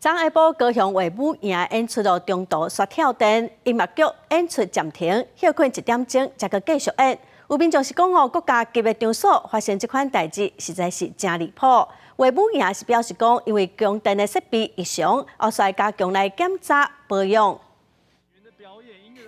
昨下晡，高雄卫武营演出中途煞跳电，音乐剧演出暂停，休困1点钟，才阁继续演。有民众是讲国家级的场所发生这款代志，实在是真离谱。卫武营是表示讲，因为供电的设备异常，后续加强来检查保养。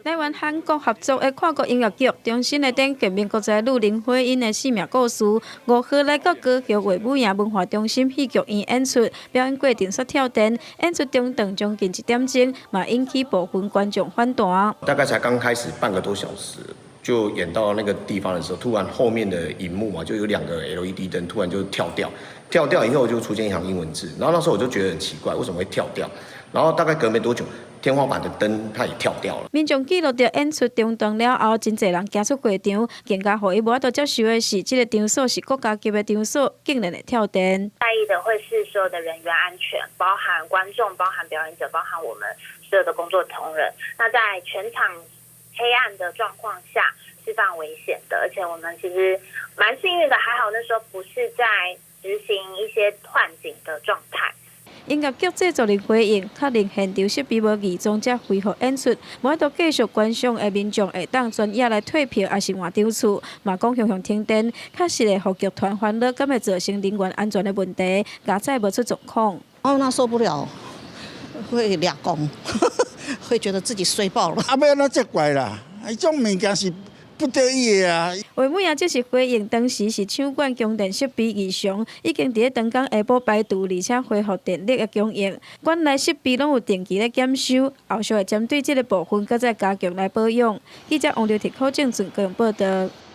台湾韩国合作的跨国音乐剧，重新来展革命国际女林徽因的生命故事。5号来到高雄卫武营文化中心戏剧院演出，表演过程煞跳电，演出中断将近1点钟，嘛引起部分观众反弹。大概才刚开始半个多小时，就演到那个地方的时候，突然后面的荧幕嘛，就有2个 LED 灯突然就跳掉，跳掉以后就出现一行英文字，然后那时候我就觉得很奇怪，为什么会跳掉？然后大概隔没多久，天花板的灯它也跳掉了。民众记录着演出中断了后，真侪人行出会场，更加让伊无法度接受的是，这个场所是国家级的场所，竟然会跳电。在意的会是所有的人员安全，包含观众、包含表演者、包含我们所有的工作同仁。那在全场黑暗的状况下是非常危险的，而且我们其实蛮幸运的，还好那时候不是在执行一些幻景的状态。 音乐剧制作人回应，确认现场设备无异常，才恢复演出。无法度继续观赏的民众会当专业来退票，还是换场厝。嘛讲向停电，确实会互剧团欢乐，敢会造成人员安全的问题，加载无出状况。哦，那受不了，会俩公，会觉得自己衰爆了。啊，要安怎责怪啦？这种物件是不得已的啊。卫武营这是回应当时是场馆供电设备异常，已经伫当天下晡排除，而且恢复电力的供应。馆内设备拢有定期咧检修，后续会针对这个部分，搁再加强来保养。记者王刘铁口证准高雄报道。